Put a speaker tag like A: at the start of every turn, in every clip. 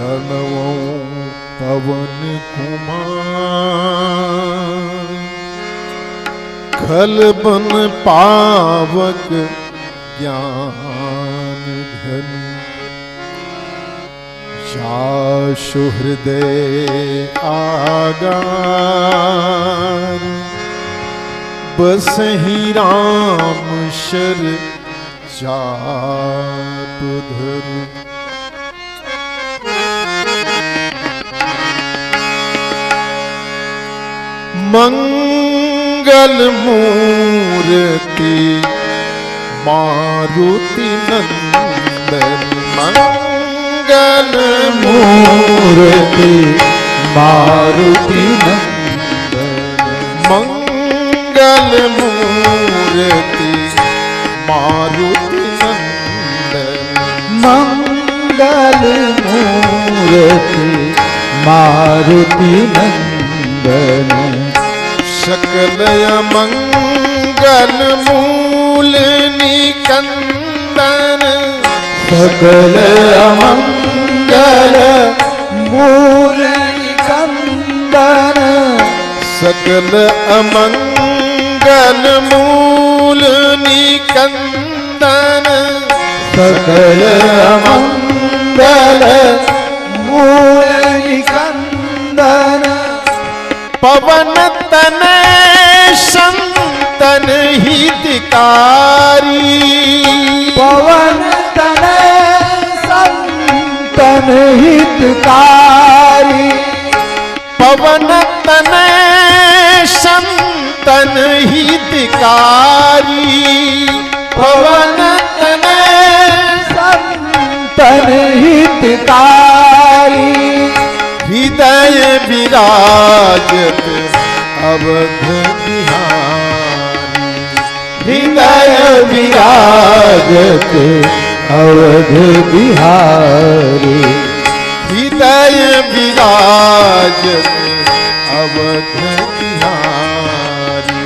A: प्रणवो पवन कुमार खलबन पावक ज्ञान घन जाशु हृदय आगार बसहि राम शर चाप धर मंगल मूर्ति मारुति नंदन मंगल
B: मूर्ति मारुति नंदन
A: मंगल मूर्ति मारुति नंदन
B: मंगल मूर्ति मारुति नंदन
A: सकल मंगल मूल निकंदन
B: सकल मंगल मूल निकंदन
A: सकल अमंगल मूल निकंदन
B: सकल मंगल मूल निकंदन
A: पवन तनय संतन हितकारी
B: पवन तनय संतन हितकारी
A: पवन तनय संतन हितकारी
B: पवन तनय संतन हितकारी
A: हृदय विराजत अवध बिहारी
B: हृदय विराजत अवध बिहारी
A: हृदय विराजत अवध बिहारी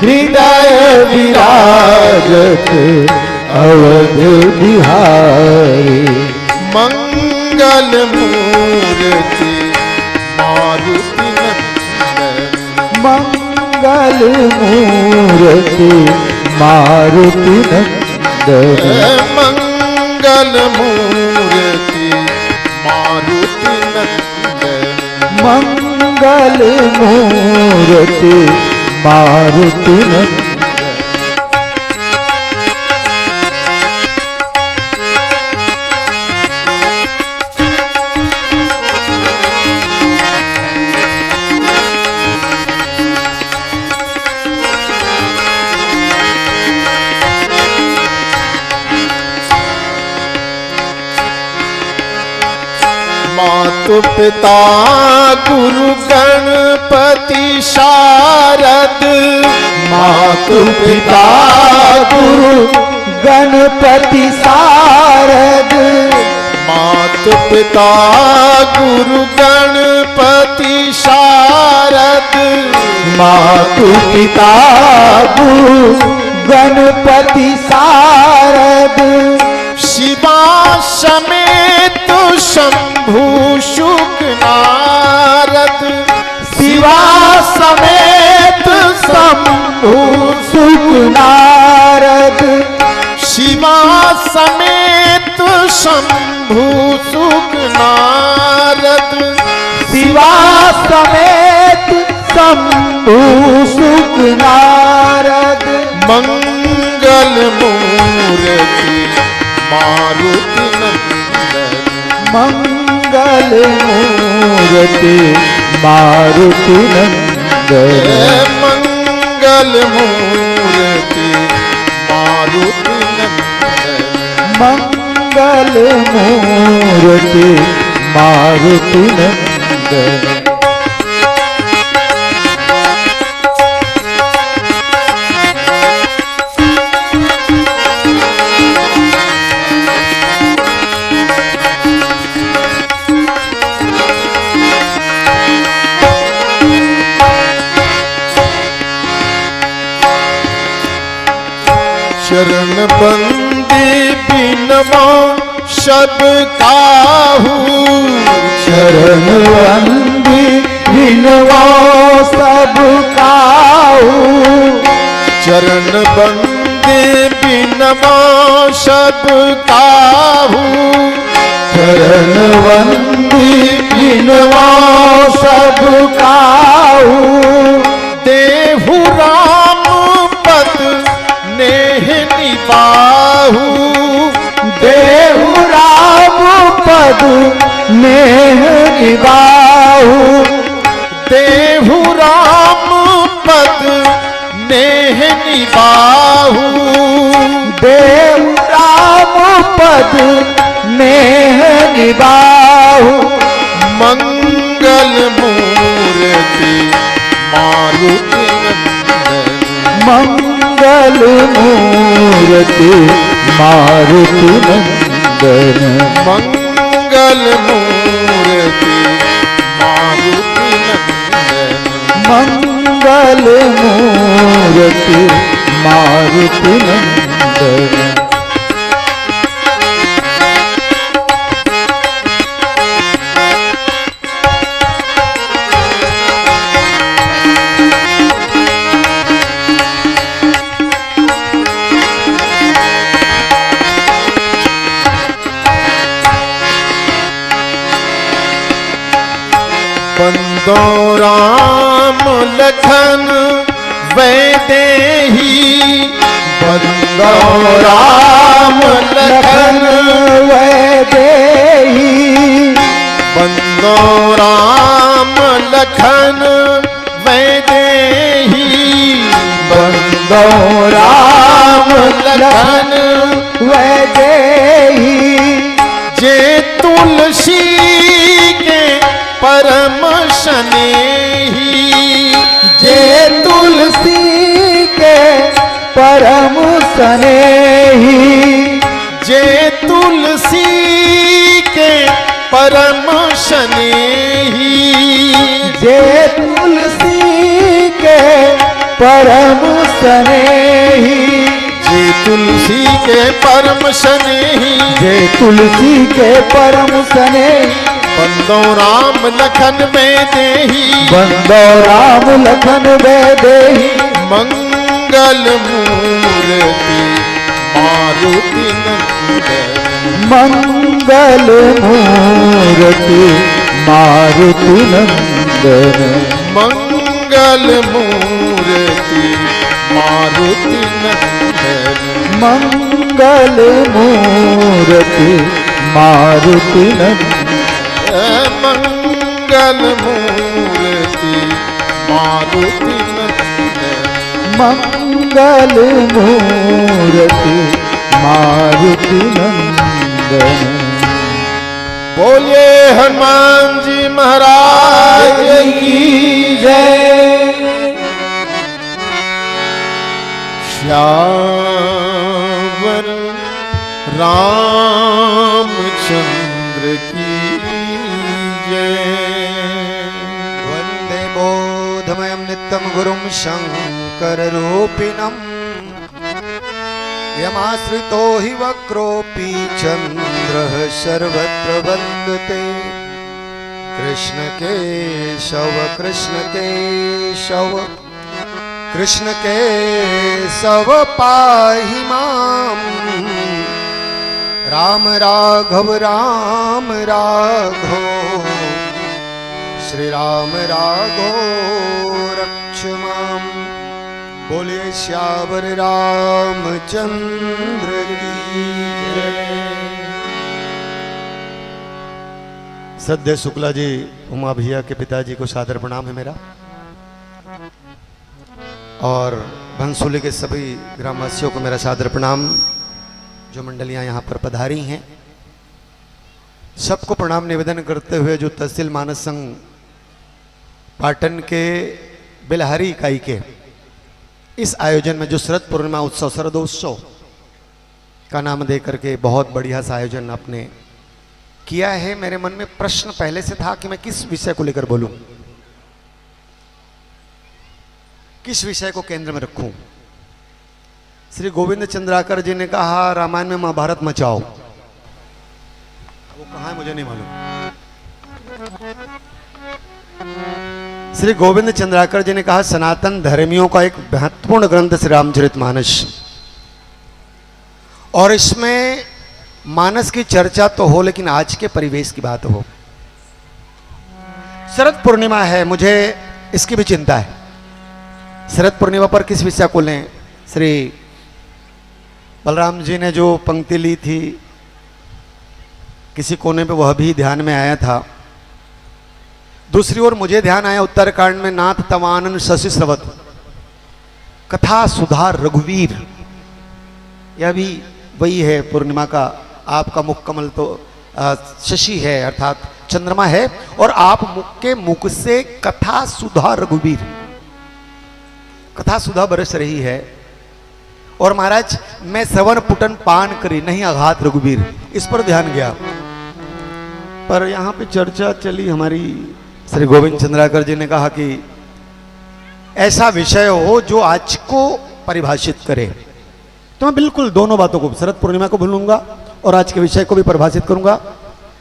B: हृदय विराजत अवध बिहारी
A: मंगल मूर्ति मारुति नंदन
B: मंगल मूर्ति मारुति नंदन
A: मंगल मूर्ति मारुति नंदन
B: मंगल मूर्ति मारुति नंदन
A: मातु पिता गुरु गणपति शारद
B: मातु पिता गुरु गणपति शारद
A: मातु पिता गुरु गणपति शारद
B: मातु पिता गुरु गणपति शारद
A: शिवा समेत शंभु शुक नारद
B: शिवा समेत शंभु शुक नारद
A: शिवा समेत शंभु शुक नारद
B: शिवा समेत शंभु शुक नारद
A: मंगल मूर्ति मारुति नंदन
B: मंगल मूर्ति मारुति नंदन
A: मंगल मूर्ति मारुति नंदन
B: मंगल मूर्ति मारुति नंदन
A: चरण बंदी बिनवा सब काहू
B: चरण वंदी विनवो सब काहू।
A: चरण बंदे बिनवा सब काहू।
B: चरण वंदी विनवो सब काहू।
A: देहु राम पद नेह निबाहु।
B: देहु राम पद नेह निबाहु।
A: देहु राम पद नेह निबाहु।
B: देहु राम पद नेह निबाहु।
A: मंगल मूर्ति मारुति नंदन।
B: मंगल मूर्ति मारुति नंदन।
A: मंगल मूर्ति मारुति नंदन।
B: मंगल मूर्ति मारुति नंदन।
A: बंदो राम लखन वैदेही। बंदो राम लखन
B: वैदेही।
A: बंदो राम लखन वैदेही।
B: बंदो राम लखन वैदेही।
A: जे तुलसी के परम स्नेही।
B: जे तुलसी के परम स्नेही।
A: जे तुलसी के परम स्नेही।
B: जे तुलसी के परम स्नेही।
A: जे तुलसी के परम स्नेही।
B: जे तुलसी के परम स्नेही।
A: बंदो राम लखन वैदेही।
B: बंदो राम लखन वैदेही।
A: मंगल मूर्ति मारुति नंदन।
B: मंगल मूर्ति मारुति नंदन।
A: मंगल मूर्ति मारुति नंदन।
B: मंगल मूर्ति मारुति नंदन।
A: मंगल मूर्ति मारुति नंदन।
B: मंगल मूर्ति मारुति नंदन।
A: बोलिए हनुमान जी महाराज की
B: जय।
A: श्यावर रामचंद्र की जय।
C: वंदे बोधमयं नित्यं गुरुं शंकररूपिणं। यमाश्रितो हि वक्रोऽपि चन्द्रः सर्वत्र वन्दते। कृष्ण केशव कृष्ण केशव कृष्ण केशव पाहि माम्। राम राघव श्री राम राघव रक्ष माम्। बोले श्यावर रामचंद्र की जय। सद्य शुक्ला जी उमा भैया के पिताजी को सादर प्रणाम है मेरा, और भंसोली के सभी ग्रामवासियों को मेरा सादर प्रणाम। जो मंडलियां यहाँ पर पधारी हैं सबको प्रणाम निवेदन करते हुए जो तहसील मानस संघ पाटन के बिलहारी इकाई के इस आयोजन में जो शरद पूर्णिमा उत्सव शरदोत्सव का नाम दे करके बहुत बढ़िया सा आयोजन आपने किया है। मेरे मन में प्रश्न पहले से था कि मैं किस विषय को लेकर बोलूं, किस विषय को केंद्र में रखूं। श्री गोविंद चंद्राकर जी ने कहा रामायण में महाभारत मचाओ, वो कहाँ है मुझे नहीं मालूम। श्री गोविंद चंद्राकर जी ने कहा सनातन धर्मियों का एक महत्वपूर्ण ग्रंथ श्री रामचरितमानस, और इसमें मानस की चर्चा तो हो लेकिन आज के परिवेश की बात हो। शरद पूर्णिमा है, मुझे इसकी भी चिंता है। शरद पूर्णिमा पर किस विषय को लें? श्री बलराम जी ने जो पंक्ति ली थी किसी कोने पे वह भी ध्यान में आया था। दूसरी ओर मुझे ध्यान आया उत्तरकांड में नाथ तवानन शशि स्रवत कथा सुधार रघुवीर, यह भी वही है पूर्णिमा का। आपका मुख कमल तो शशि है अर्थात चंद्रमा है, और आप मुख से कथा सुधा रघुवीर, कथा सुधा बरस रही है। और महाराज मैं सवन पुटन पान करी नहीं आघात रघुवीर, इस पर ध्यान गया। पर यहां पे चर्चा चली हमारी, श्री गोविंद चंद्राकर जी ने कहा कि ऐसा विषय हो जो आज को परिभाषित करे, तो मैं बिल्कुल दोनों बातों को, शरद पूर्णिमा को भूलूंगा और आज के विषय को भी परिभाषित करूंगा।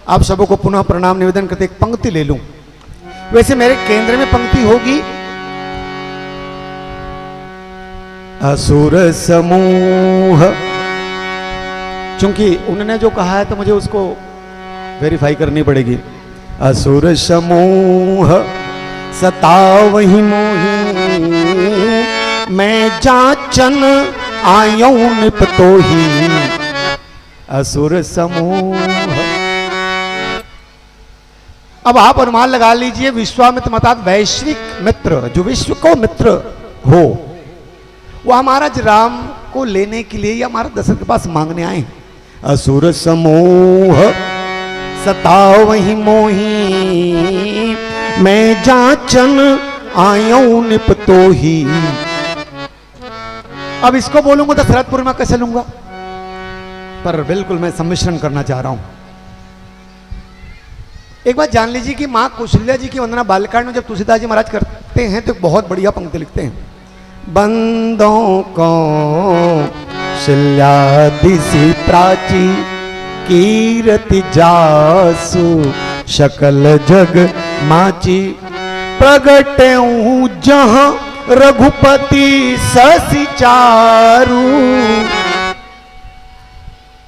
C: आप सबों को पुनः प्रणाम निवेदन करते एक पंक्ति ले लूं। वैसे मेरे केंद्र में पंक्ति होगी असुर समूह, चूंकि उन्होंने जो कहा है तो मुझे उसको वेरीफाई करनी पड़ेगी। असुर समूह सतावहि मोहि, मैं जाचन आयो निपतोहि। असुर समूह, अब आप अनुमान लगा लीजिए विश्वामित्र अर्थात वैश्विक मित्र, जो विश्व को मित्र हो, वो हमारा राम को लेने के लिए या हमारा दशरथ के पास मांगने आए। असुर समूह सतावहि मोहि, मैं जाचन आयो निपतोहि। अब इसको बोलूंगा तो शरद पूर्णिमा कैसे लूंगा, पर बिल्कुल मैं सम्मिश्रण करना चाह रहा हूं। एक बात जान लीजिए कि मां कौशल्या जी की वंदना बालकांड में जब तुलसीदास जी महाराज करते हैं तो बहुत बढ़िया पंक्ति लिखते हैं। बंदों को शिल्यादिसी प्राची, कीरति जासु शकल जग माची। प्रगटे जहां रघुपति शशि चारु,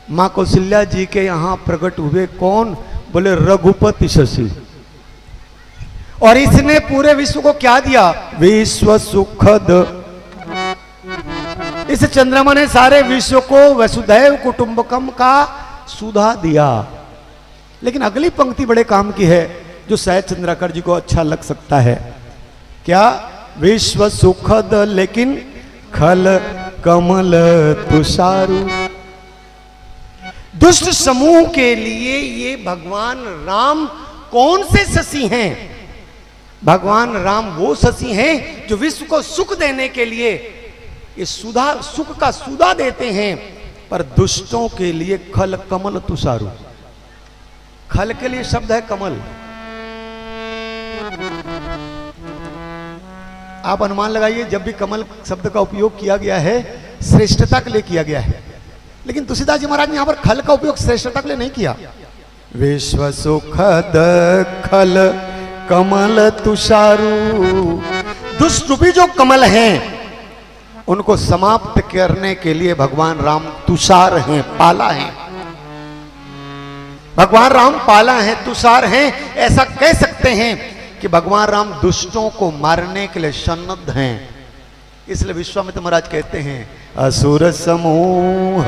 C: मां कौशल्या जी के यहां प्रकट हुए कौन? बोले रघुपति शशि। और इसने पूरे विश्व को क्या दिया? विश्व सुखद। इस चंद्रमा ने सारे विश्व को वसुधैव कुटुंबकम का सुधा दिया। लेकिन अगली पंक्ति बड़े काम की है जो शायद चंद्राकर जी को अच्छा लग सकता है। क्या? विश्व सुखद लेकिन खल कमल तुषारु। दुष्ट समूह के लिए ये भगवान राम कौन से शशि हैं? भगवान राम वो शशि हैं जो विश्व को सुख देने के लिए ये सुधा, सुख का सुधा देते हैं, पर दुष्टों के लिए खल कमल तुषारु। खल के लिए शब्द है कमल। आप अनुमान लगाइए जब भी कमल शब्द का उपयोग किया गया है श्रेष्ठता के लिए किया गया है, लेकिन तुलसीदास जी महाराज ने यहां पर खल का उपयोग श्रेष्ठता के लिए नहीं किया। विश्व सुखद खल कमल तुषारु। दुष्ट रूपी जो कमल हैं उनको समाप्त करने के लिए भगवान राम तुषार हैं, पाला हैं। भगवान राम पाला हैं, तुषार हैं। ऐसा कह सकते हैं कि भगवान राम दुष्टों को मारने के लिए सन्नद्ध हैं। इसलिए विश्वामित्र महाराज कहते हैं असुर समूह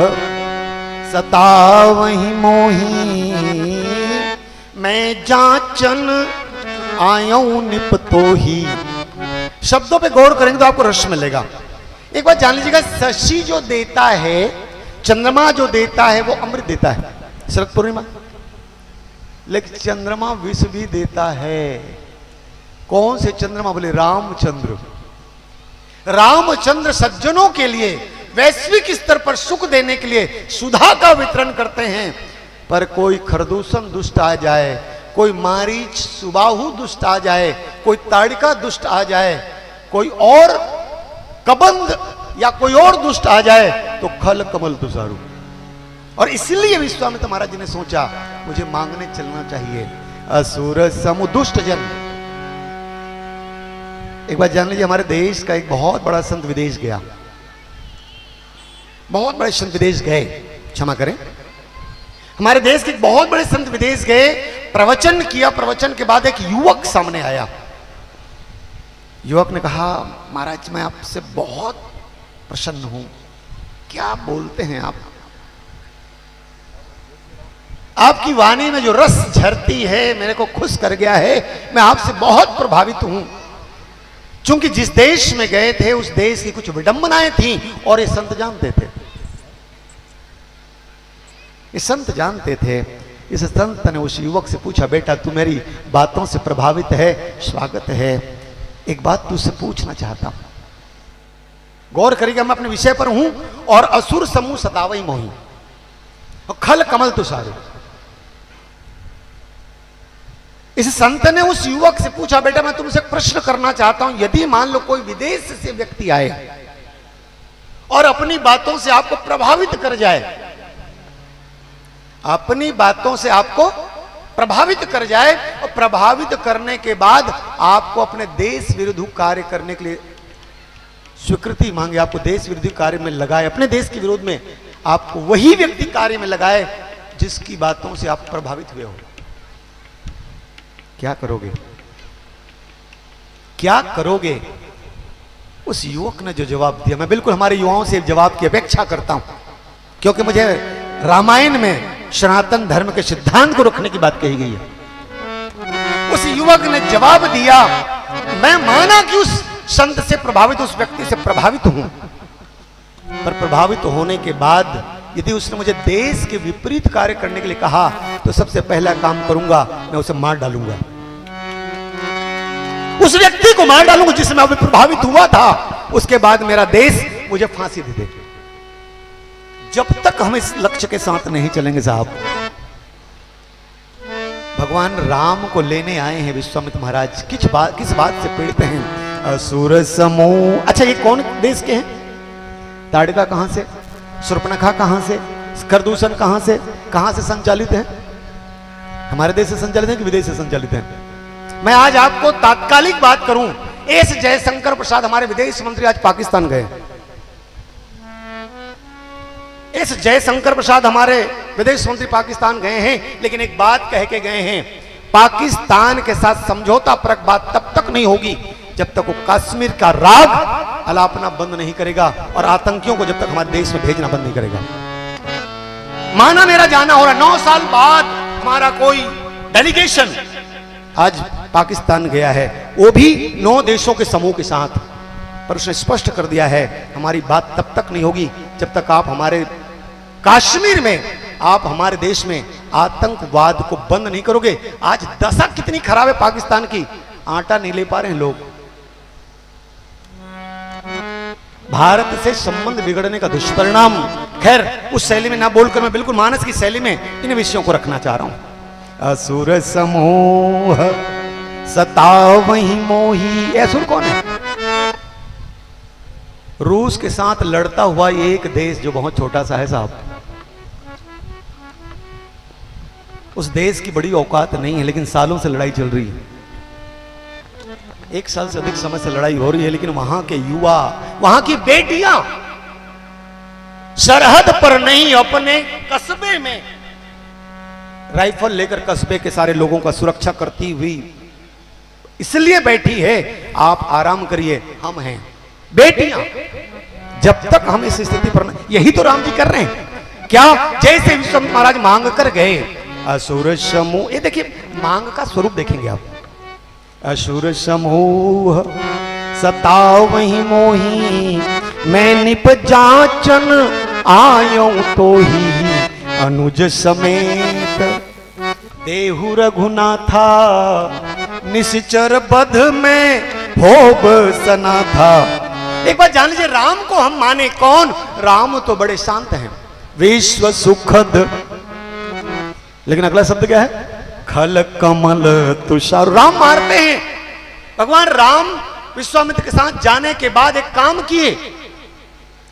C: सतावहि मोहि, मैं जाचन आयो निपतोहि। शब्दों पे गौर करेंगे तो आपको रस मिलेगा। एक बात जान लीजिएगा, शशि जो देता है, चंद्रमा जो देता है वो अमृत देता है शरद पूर्णिमा, लेकिन चंद्रमा विष भी देता है। कौन से चंद्रमा? बोले रामचंद्र। रामचंद्र सज्जनों के लिए वैश्विक स्तर पर सुख देने के लिए सुधा का वितरण करते हैं, पर कोई खरदूषण दुष्ट आ जाए, कोई मारीच सुबाहु दुष्ट आ जाए, कोई ताड़िका दुष्ट आ जाए, कोई और कबंध या कोई और दुष्ट आ जाए तो खल कमल तुषारु। और इसलिए विश्वामित्र महाराज जी ने सोचा मुझे मांगने चलना चाहिए। असुर समूह दुष्ट जन। एक बात जान लीजिए, हमारे देश का एक बहुत बड़ा संत विदेश गया, बहुत बड़े संत विदेश गए, क्षमा करें, हमारे देश के एक बहुत बड़े संत विदेश गए, प्रवचन किया। प्रवचन के बाद एक युवक सामने आया। युवक ने कहा, महाराज मैं आपसे बहुत प्रसन्न हूं। क्या बोलते हैं आप? आपकी वाणी में जो रस झरती है मेरे को खुश कर गया है। मैं आपसे बहुत प्रभावित हूं। चूंकि जिस देश में गए थे उस देश की कुछ विडंबनाएं थी और ये संत जानते थे, ये संत जानते थे। इस संत ने उस युवक से पूछा, बेटा तू मेरी बातों से प्रभावित है, स्वागत है, एक बात तुझसे पूछना चाहता हूं, गौर करिएगा, मैं अपने विषय पर हूं। और असुर समूह सतावई मोही और खल कमल तुषारे। इस संत ने उस युवक से पूछा, बेटा मैं तुमसे एक प्रश्न करना चाहता हूं, यदि मान लो कोई विदेश से व्यक्ति आए और अपनी बातों से आपको प्रभावित कर जाए, अपनी बातों से आपको प्रभावित कर जाए और प्रभावित करने के बाद आपको अपने देश विरुद्ध कार्य करने के लिए स्वीकृति मांगे, आपको देश विरोधी कार्य में लगाए, अपने देश के विरोध में आपको वही व्यक्ति कार्य में लगाए जिसकी बातों से आप प्रभावित हुए हो, क्या करोगे? क्या करोगे? उस युवक ने जो जवाब दिया, मैं बिल्कुल हमारे युवाओं से जवाब की अपेक्षा करता हूं, क्योंकि मुझे रामायण में सनातन धर्म के सिद्धांत को रखने की बात कही गई है। उस युवक ने जवाब दिया, मैं माना कि उस संत से प्रभावित, उस व्यक्ति से प्रभावित हूं, पर प्रभावित होने के बाद यदि उसने मुझे देश के विपरीत कार्य करने के लिए कहा तो सबसे पहला काम करूंगा, मैं उसे मार डालूंगा, उस व्यक्ति को मार डालूंगा जिससे मैं अभी प्रभावित हुआ था। उसके बाद मेरा देश मुझे फांसी दे दे। जब तक हम इस लक्ष्य के साथ नहीं चलेंगे साहब, भगवान राम को लेने आए हैं विश्वामित्र महाराज, किस बात से पीड़ित हैं? असुर समूह। अच्छा ये कौन देश के हैं? ताड़का कहां से, शूर्पणखा कहां से, करदूषण कहां से संचालित है? हमारे देश से संचालित है कि विदेश से संचालित है? मैं आज आपको तात्कालिक बात करूं, एस जयशंकर प्रसाद हमारे विदेश मंत्री आज पाकिस्तान गए। एस जयशंकर प्रसाद हमारे विदेश मंत्री पाकिस्तान गए हैं, लेकिन एक बात कह के गए हैं, पाकिस्तान के साथ समझौता परक बात तब तक नहीं होगी जब तक वो कश्मीर का राग अलापना बंद नहीं करेगा और आतंकियों को जब तक हमारे देश में भेजना बंद नहीं करेगा। माना मेरा जाना हो रहा, 9 साल बाद हमारा कोई डेलीगेशन आज पाकिस्तान गया है, वो भी 9 देशों के समूह के साथ, पर उसने स्पष्ट कर दिया है हमारी बात तब तक नहीं होगी जब तक आप हमारे कश्मीर में, आप हमारे देश में आतंकवाद को बंद नहीं करोगे। आज दशा कितनी खराब है पाकिस्तान की, आटा नहीं ले पा रहे हैं लोग। भारत से संबंध बिगड़ने का दुष्परिणाम, खैर उस शैली में ना बोलकर मैं बिल्कुल मानस की शैली में इन विषयों को रखना चाह रहा हूं। असुर समूह सतावहि मोही। असुर कौन है? रूस के साथ लड़ता हुआ एक देश जो बहुत छोटा सा है साहब, उस देश की बड़ी औकात नहीं है, लेकिन सालों से लड़ाई चल रही है, 1 साल से अधिक समय से लड़ाई हो रही है, लेकिन वहां के युवा, वहां की बेटियां सरहद पर नहीं, अपने कस्बे में राइफल लेकर कस्बे के सारे लोगों का सुरक्षा करती हुई इसलिए बैठी है, आप आराम करिए, हम हैं। बेटियां, जब तक हम इस स्थिति पर, यही तो राम जी कर रहे हैं। क्या? जैसे विश्वामित्र महाराज मांग कर गए, असुर समूह, ये देखिए मांग का स्वरूप देखेंगे आप। असुर समूह सतावहि मोही, मैं निप जाचन आयो तो ही, अनुज समेत देहु रघुनाथा, निश्चर बध में भोग सना था। एक बात जान लीजिए, राम को हम माने कौन? राम तो बड़े शांत हैं, विश्व सुखद, लेकिन अगला शब्द क्या है? खल कमल तुषार। राम मारते हैं। भगवान राम विश्वामित्र के साथ जाने के बाद एक काम किए,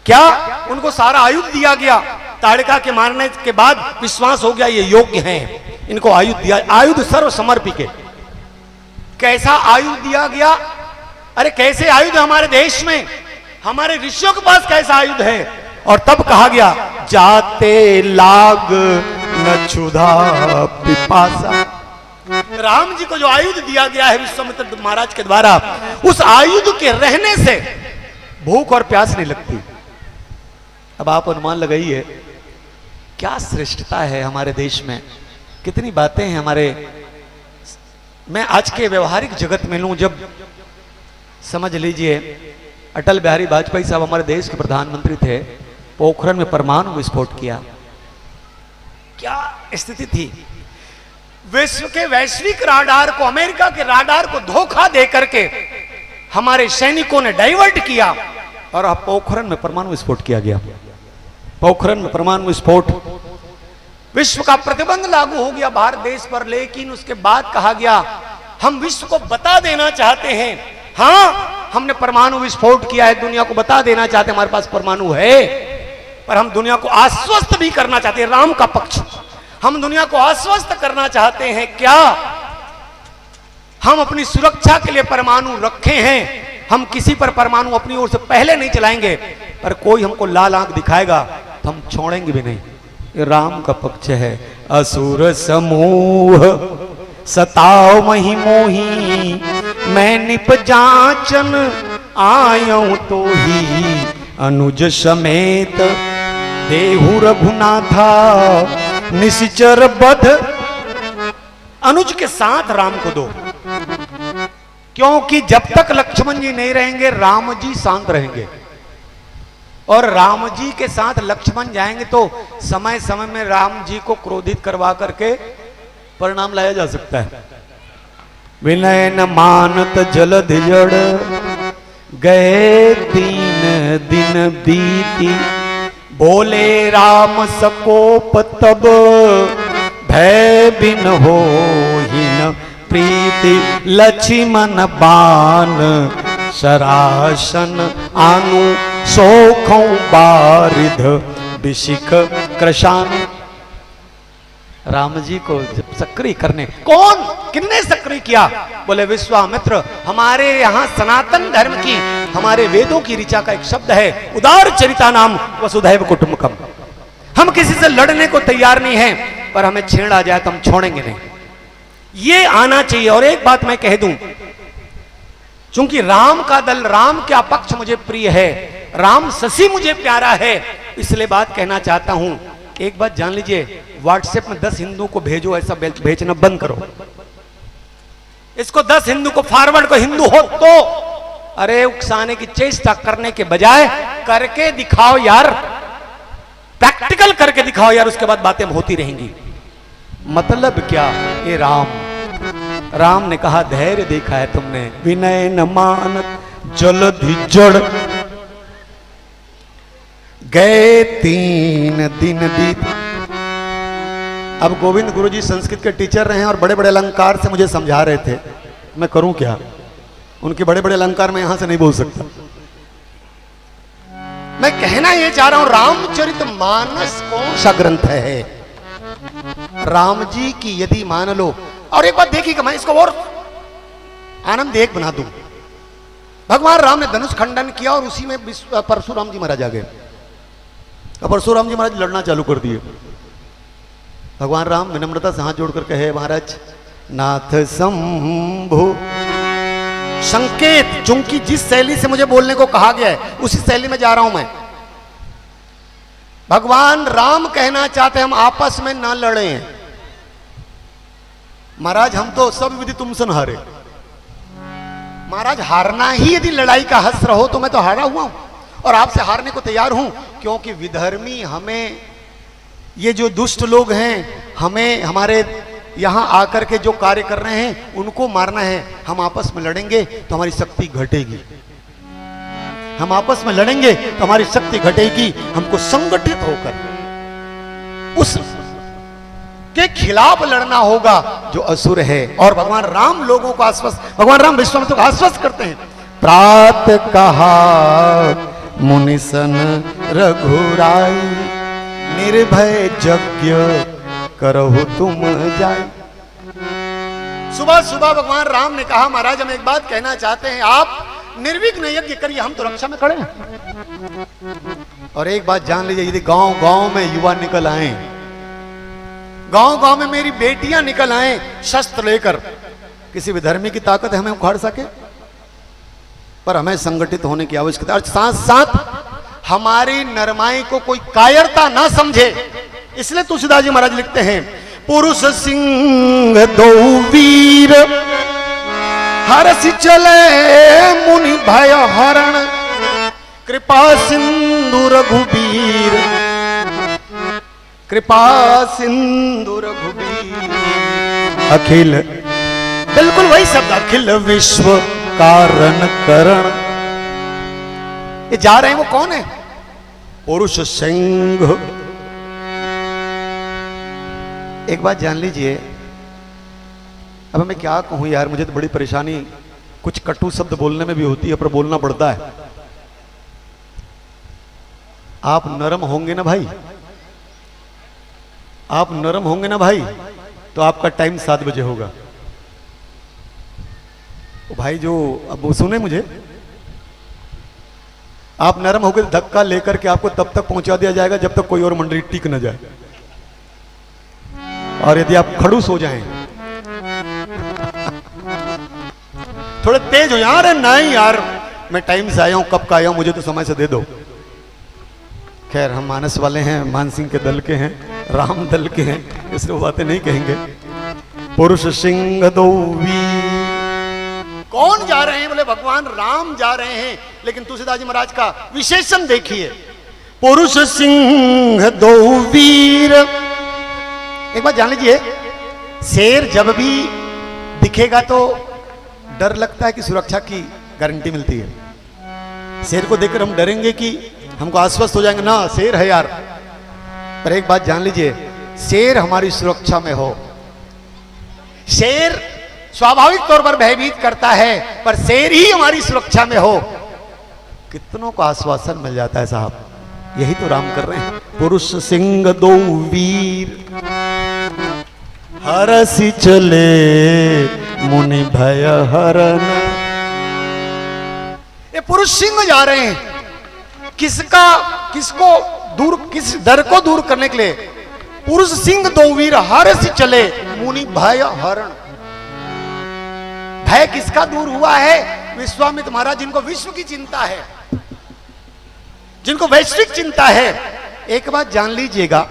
C: क्या? उनको सारा आयुध दिया गया, ताड़का के मारने के बाद विश्वास हो गया ये योग्य हैं, इनको आयुध दिया, आयुध सर्व समर्पी के। कैसा आयुध दिया गया? अरे कैसे आयुध हमारे देश में, हमारे ऋषियों के पास कैसा आयुध है? और तब कहा गया जाते लाग न क्षुधा पिपासा। राम जी को जो आयुध दिया गया है विश्वामित्र महाराज के द्वारा, उस आयुध के रहने से भूख और प्यास नहीं लगती। अब आप अनुमान लगाइए क्या श्रेष्ठता है हमारे देश में, कितनी बातें हैं हमारे। मैं आज के व्यवहारिक जगत में लूं, जब समझ लीजिए अटल बिहारी वाजपेयी साहब हमारे देश के प्रधानमंत्री थे, पोखरण में परमाणु विस्फोट किया, क्या स्थिति थी। विश्व के वैश्विक राडार को, अमेरिका के राडार को धोखा दे करके हमारे सैनिकों ने डाइवर्ट किया और अब पोखरण में परमाणु विस्फोट किया गया। पोखरण में परमाणु विस्फोट, विश्व का प्रतिबंध लागू हो गया भारत देश पर, लेकिन उसके बाद कहा गया हम विश्व को बता देना चाहते हैं, हां हमने परमाणु विस्फोट किया है, दुनिया को बता देना चाहते हैं हमारे पास परमाणु है। पर हम दुनिया को आश्वस्त भी करना चाहते हैं, राम का पक्ष, हम दुनिया को आश्वस्त करना चाहते हैं क्या हम अपनी सुरक्षा के लिए परमाणु रखे हैं, हम किसी पर परमाणु अपनी ओर से पहले नहीं चलाएंगे, पर कोई हमको लाल आंख दिखाएगा तो हम छोड़ेंगे भी नहीं। ये राम का पक्ष है। असुर समूह सताओ मही मोही, मैं निप जाचन आयऊं तो ही, अनुज समेत देहु रघुनाथा, निश्चर बध। अनुज के साथ राम को दो, क्योंकि जब तक लक्ष्मण जी नहीं रहेंगे राम जी शांत रहेंगे, और राम जी के साथ लक्ष्मण जाएंगे तो समय समय में राम जी को क्रोधित करवा करके परिणाम लाया जा सकता है। विनय न मानत जलधि जड़, गए 3 दिन बीती, बोले राम सकोप तब, भय बिन हो ही न प्रीति, लक्ष्मण बाण सरासन आनु, सोखों बारिध बिशिख कृशान। राम जी को जब सक्रिय करने, कौन किसने सक्रिय किया? बोले विश्वामित्र। हमारे यहाँ सनातन धर्म की, हमारे वेदों की ऋचा का एक शब्द है, उदार चरिता नाम वसुधैव कुटुंबकम। हम किसी से लड़ने को तैयार नहीं हैं, पर हमें छेड़ आ जाए तो हम छोड़ेंगे नहीं, ये आना चाहिए। और एक बात मैं कह दूं, चूंकि राम का दल, राम का पक्ष मुझे प्रिय है, राम शशि मुझे प्यारा है, इसलिए बात कहना चाहता हूं। एक बात जान लीजिए, व्हाट्सएप में 10 हिंदू को भेजो, ऐसा भेजना बंद करो। इसको 10 हिंदू को फॉरवर्ड को, हिंदू हो तो, अरे उकसाने की चेष्टा करने के बजाय करके दिखाओ यार, प्रैक्टिकल करके दिखाओ यार, उसके बाद बातें होती रहेंगी। मतलब क्या? ये राम ने कहा धैर्य देखा है तुमने, विनय न मानत जलधि जड़, गए 3 दिन बीत। अब गोविंद गुरुजी संस्कृत के टीचर रहे हैं और बड़े बड़े अलंकार से मुझे समझा रहे थे, मैं करूं क्या? उनके बड़े बड़े अलंकार मैं यहां से नहीं बोल सकता। मैं कहना यह चाह रहा हूं, रामचरितमानस कौन सा ग्रंथ है? राम जी की यदि मान लो, और एक बात देखिएगा, मैं इसको और आनंददायक बना दूं। भगवान राम ने धनुष खंडन किया और उसी में परशुराम जी महाराज आ गए, और परशुराम जी महाराज लड़ना चालू कर दिए। भगवान राम विनम्रता से हाथ जोड़कर कहे, महाराज नाथ शंभु, संकेत, चूंकि जिस शैली से मुझे बोलने को कहा गया है उसी शैली में जा रहा हूं मैं। भगवान राम कहना चाहते हम आपस में ना लड़ें। महाराज हम तो सब विधि तुमसे न हारे। महाराज हारना ही यदि लड़ाई का हस्त्र हो तो मैं तो हारा हुआ हूं और आपसे हारने को तैयार हूं, क्योंकि विधर्मी, हमें ये जो दुष्ट लोग हैं, हमें हमारे यहां आकर के जो कार्य कर रहे हैं उनको मारना है। हम आपस में लड़ेंगे तो हमारी शक्ति घटेगी, हम आपस में लड़ेंगे तो हमारी शक्ति घटेगी। हमको संगठित होकर उस के खिलाफ लड़ना होगा जो असुर है। और भगवान राम लोगों को आश्वस्त, भगवान राम विश्वामित्र को आश्वस्त करते हैं। प्रात कहा मुनिसन रघुराई, निर्भय यज्ञ करहु तुम जाय। सुबह सुबह भगवान राम ने कहा महाराज हम एक बात कहना चाहते हैं, आप निर्विघ्न यज्ञ करिए, हम तो रक्षा में खड़े हैं। और एक बात जान लीजिए, यदि गांव गांव में युवा निकल आए, गांव गांव में मेरी बेटियां निकल आए शस्त्र लेकर, किसी भी धर्मी की ताकत हमें उखाड़ सके, पर हमें संगठित होने की आवश्यकता। और साथ साथ हमारी नरमाई को कोई कायरता ना समझे, इसलिए तुलसीदास जी महाराज लिखते हैं, पुरुष सिंह दो वीर हरसि चले मुनि भय हरण, कृपा सिंधु रघुबीर, कृपा सिंधु रघुबीर, अखिल, बिल्कुल वही शब्द, अखिल विश्व कारण करण। ये जा रहे हैं वो कौन है? पुरुष सिंह। एक बात जान लीजिए, अब मैं क्या कहूं यार, मुझे तो बड़ी परेशानी, कुछ कटु शब्द बोलने में भी होती है, पर बोलना पड़ता है। आप नरम होंगे ना भाई, आप नरम होंगे ना भाई, तो आपका टाइम 7 बजे होगा। भाई जो अब वो सुने मुझे, आप नरम होकर धक्का लेकर के आपको तब तक पहुंचा दिया जाएगा जब तक कोई और मंडली टिक न जाए, और यदि आप खड़ूस हो जाएं, थोड़े तेज हो यार, नहीं यार मैं टाइम से आया हूं, कब का आया हूं, मुझे तो समय से दे दो। खैर हम मानस वाले हैं, मान सिंह के दल के हैं, राम दल के हैं, इसलिए वो बातें नहीं कहेंगे। पुरुष सिंह दो वीर, कौन जा रहे हैं? बोले भगवान राम जा रहे हैं, लेकिन तुलसीदास जी महाराज का विशेषण देखिए, पुरुष सिंह दो वीर। एक बात जान लीजिए, शेर जब भी दिखेगा तो डर लगता है कि सुरक्षा की गारंटी मिलती है। शेर को देखकर हम डरेंगे कि हमको आश्वस्त हो जाएंगे, ना शेर है यार। पर एक बात जान लीजिए, शेर हमारी सुरक्षा में हो, शेर स्वाभाविक तौर पर भयभीत करता है, पर शेर ही हमारी सुरक्षा में हो, कितनों को आश्वासन मिल जाता है साहब। यही तो राम कर रहे हैं, पुरुष सिंह दो वीर हरसि चले मुनि भय हरण। ये पुरुष सिंह जा रहे हैं, किसको दूर, किस डर को दूर करने के लिए। पुरुष सिंह दो वीर हरसि चले मुनि भय हरण। भय किसका दूर हुआ है? विश्वामित्र महाराज, जिनको विश्व की चिंता है, जिनको वैश्विक चिंता है। एक बात जान लीजिएगा,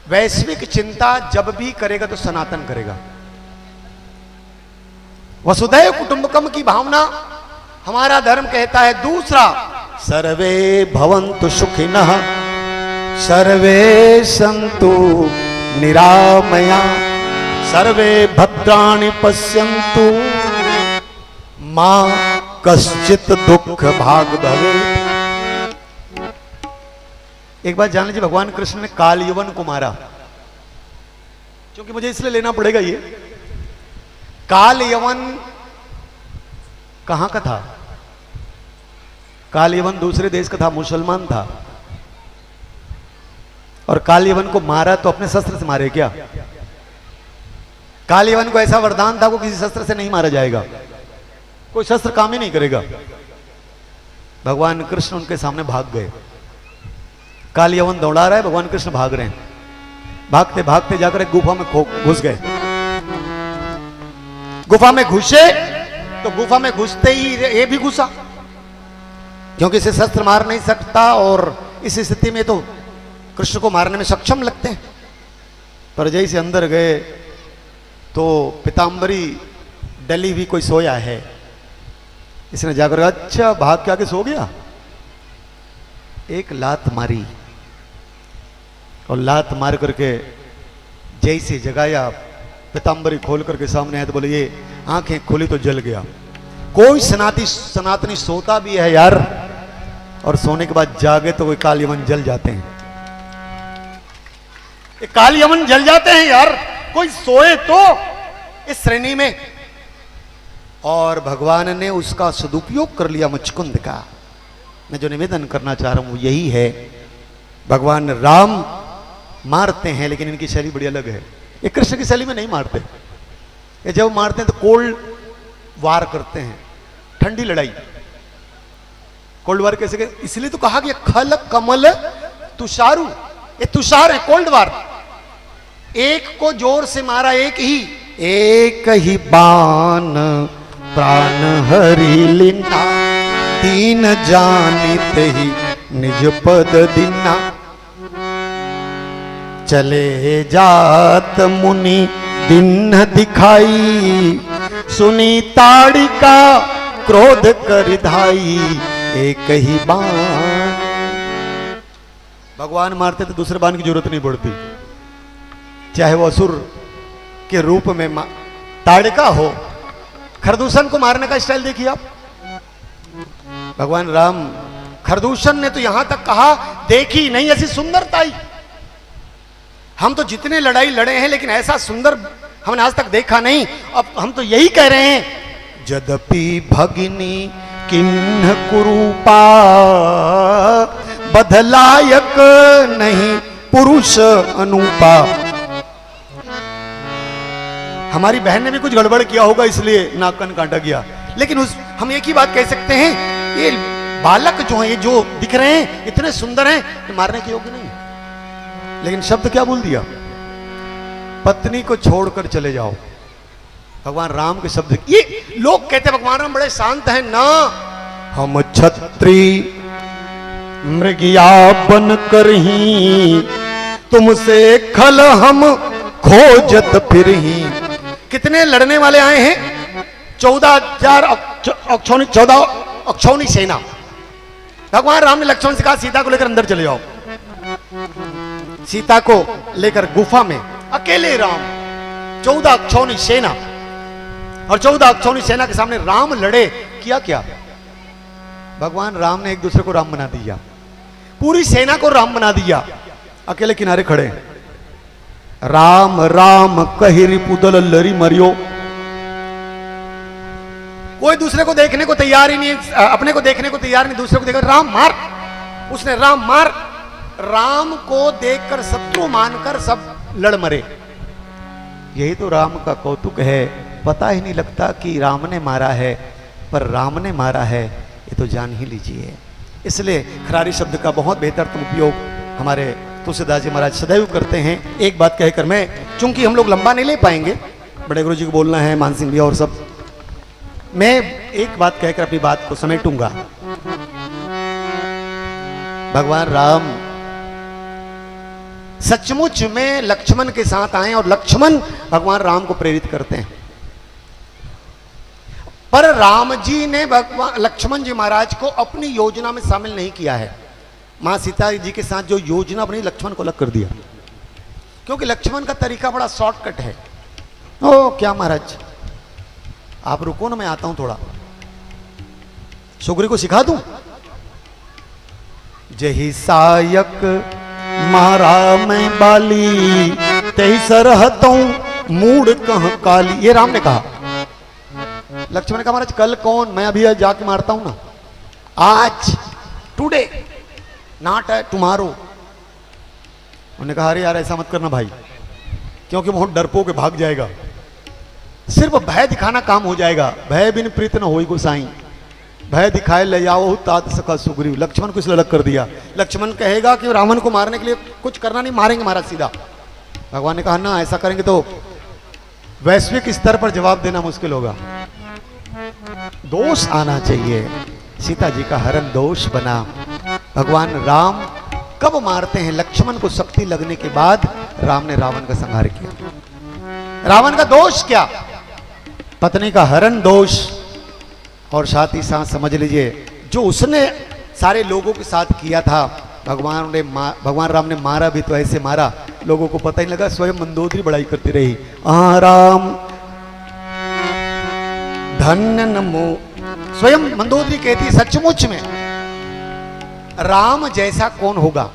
C: वैश्विक चिंता जब भी करेगा तो सनातन करेगा। वसुधैव कुटुंबकम की भावना हमारा धर्म कहता है। दूसरा, सर्वे भवन्तु सुखिनः सर्वे सन्तु निरामया सर्वे भद्राणि पश्यन्तु मां कश्चित दुख भाग भवे। एक बात जान लीजिए, भगवान कृष्ण ने काल यवन को मारा, क्योंकि मुझे इसलिए लेना पड़ेगा ये। काल यवन कहां का था? काल यवन दूसरे देश का था, मुसलमान था। और काल यवन को मारा तो अपने शस्त्र से मारे क्या? काल यवन को ऐसा वरदान था, वो किसी शस्त्र से नहीं मारा जाएगा, कोई शस्त्र काम ही नहीं करेगा। भगवान कृष्ण उनके सामने भाग गए। काल यवन दौड़ा रहा है, भगवान कृष्ण भाग रहे हैं। भागते भागते जाकर एक गुफा में घुस गए। गुफा में घुसे तो गुफा में घुसते ही ये भी घुसा, क्योंकि इसे शस्त्र मार नहीं सकता, और इस स्थिति में तो कृष्ण को मारने में सक्षम लगते हैं। पर जैसे अंदर गए तो पिताम्बरी डली हुई कोई सोया है। इसने जाकर कहा, अच्छा भाग के आगे सो गया। एक लात मारी, और लात मार करके जैसे जगाया, पिताम्बरी खोल करके सामने आया तो बोले, ये आंखें खोली तो जल गया। कोई सनातनी सोता भी है यार, और सोने के बाद जागे तो कोई काल यवन जल जाते हैं। ये काल यवन जल जाते हैं यार, कोई सोए तो इस श्रेणी में। और भगवान ने उसका सदुपयोग कर लिया मुचकुंद का। मैं जो निवेदन करना चाह रहा हूं वो यही है, भगवान राम मारते हैं, लेकिन इनकी शैली बड़ी अलग है। ये कृष्ण की शैली में नहीं मारते। ये जब मारते हैं तो कोल्ड वार करते हैं, ठंडी लड़ाई। कोल्ड वार कैसे करें? इसलिए तो कहा कि खल कमल तुषारु, ये तुषार है, कोल्ड वार। एक को जोर से मारा, एक ही बाण प्राण हरि लीना, दीन जानित ही निज पद दीना। चले जात मुनि दिन दिखाई, सुनी ताड़िका क्रोध कर धाई, एक ही बाण। भगवान मारते तो दूसरे बाण की जरूरत नहीं पड़ती, चाहे वो असुर के रूप में ताड़िका हो। खरदूषण को मारने का स्टाइल देखिए आप। भगवान राम, खरदूषण ने तो यहां तक कहा, देखी नहीं ऐसी सुंदरता ही। हम तो जितने लड़ाई लड़े हैं, लेकिन ऐसा सुंदर हमने आज तक देखा नहीं। अब हम तो यही कह रहे हैं, यद्यपि भगिनी किन्ह कुरूपा, बधलायक नहीं पुरुष अनूपा। हमारी बहन ने भी कुछ गड़बड़ किया होगा, इसलिए नाक कान काटा गया। लेकिन हम एक ही बात कह सकते हैं, ये बालक जो हैं, ये जो दिख रहे हैं इतने सुंदर हैं, ये मारने के योग्य नहीं है। लेकिन शब्द क्या बोल दिया? पत्नी को छोड़कर चले जाओ। भगवान राम के शब्द, ये लोग कहते हैं भगवान राम बड़े शांत हैं ना। हम छत्री मृगिया बन कर ही, तुमसे खल हम खोजत फिर ही। कितने लड़ने वाले आए हैं? 14,000 अक्षौनी सेना। भगवान राम ने लक्ष्मण से कहा, सीता को लेकर अंदर चले जाओ। सीता को लेकर गुफा में अकेले राम, 14 अक्षौनी सेना, और 14 अक्षौनी सेना के सामने राम लड़े। किया क्या? भगवान राम ने एक दूसरे को राम बना दिया, पूरी सेना को राम बना दिया। अकेले किनारे खड़े, राम राम कहि रिपुदल लरी मरियो। कोई दूसरे को देखने को तैयार ही नहीं, अपने को देखने को तैयार नहीं, दूसरे को देखकर राम मार। उसने राम मार। राम को देखकर शत्रु मानकर सब लड़ मरे। यही तो राम का कौतुक है। पता ही नहीं लगता कि राम ने मारा है, पर राम ने मारा है ये तो जान ही लीजिए। इसलिए खरारी शब्द का बहुत बेहतर उपयोग हमारे तुलसीदास जी महाराज सदैव करते हैं। एक बात कहकर मैं, चूंकि हम लोग लंबा नहीं ले पाएंगे, बड़े गुरु जी को बोलना है, मान सिंह भैया और सब, मैं एक बात कहकर अपनी बात को समेटूंगा। भगवान राम सचमुच में लक्ष्मण के साथ आए और लक्ष्मण भगवान राम को प्रेरित करते हैं। पर राम जी ने भगवान लक्ष्मण जी महाराज को अपनी योजना में शामिल नहीं किया है। मां सीता जी के साथ जो योजना बनी, लक्ष्मण को अलग कर दिया, क्योंकि लक्ष्मण का तरीका बड़ा शॉर्टकट है। ओ क्या महाराज, आप रुको ना, मैं आता हूं थोड़ा, सुग्री को सिखा दूं। जही सायक मारा मैं बाली, तही सरहतों मूड कह काली। ये राम ने कहा। लक्ष्मण ने कहा, महाराज कल कौन, मैं अभी जाके मारता हूं ना, आज, टुडे नॉट टुमारो। उन्होंने कहा, अरे यार ऐसा मत करना भाई, क्योंकि बहुत डरपोक के भाग जाएगा, सिर्फ भय दिखाना काम हो जाएगा। भय बिन प्रीत न होई गोसाई, भय दिखाए ले जाओ तात सका सुग्रीव। लक्ष्मण को इसलिए अलग कर दिया। लक्ष्मण कहेगा कि रावण को मारने के लिए कुछ करना नहीं, मारेंगे महाराज सीधा। भगवान ने कहा ना, ऐसा करेंगे तो वैश्विक स्तर पर जवाब देना मुश्किल होगा, दोष आना चाहिए। सीता जी का हरण दोष बना। भगवान राम कब मारते हैं? लक्ष्मण को शक्ति लगने के बाद राम ने रावण का संहार किया। रावण का दोष क्या? पत्नी का हरण दोष, और साथ ही साथ समझ लीजिए जो उसने सारे लोगों के साथ किया था, भगवान राम ने मारा भी तो ऐसे मारा, लोगों को पता ही लगा। स्वयं मंदोदरी बड़ाई करती रही, राम धन्य नमो। स्वयं मंदोदरी कहती, सचमुच में राम जैसा कौन होगा?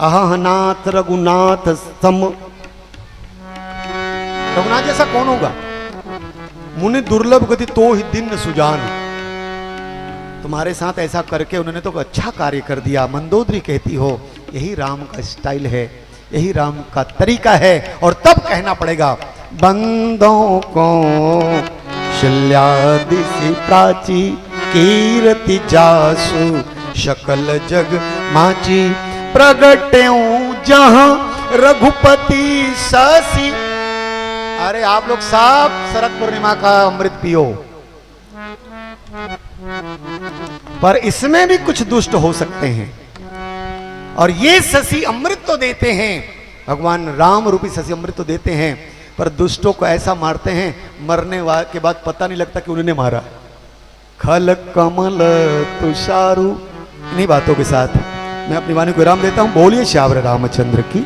C: अहनाथ रघुनाथ सम, रघुनाथ जैसा कौन होगा? मुनि दुर्लभ गति तो ही दिन सुजान। तुम्हारे साथ ऐसा करके उन्होंने तो अच्छा कार्य कर दिया। मंदोदरी कहती हो, यही राम का स्टाइल है। यही राम का तरीका है। और तब कहना पड़ेगा बंदों को शल्यादिसि प्राची कीर्ति जासु शकल जग माची प्रगट्यूं जहां रघुपति ससी। अरे आप लोग सब शरद पूर्णिमा का अमृत पियो, पर इसमें भी कुछ दुष्ट हो सकते हैं। और ये शशि अमृत तो देते हैं, भगवान राम रूपी शशि अमृत तो देते हैं, पर दुष्टों को ऐसा मारते हैं मरने के बाद पता नहीं लगता कि उन्होंने मारा। खल कमल तुषारु। इन्हीं बातों के साथ मैं अपनी वाणी को विराम देता हूं। बोलिए श्यावर रामचंद्र की।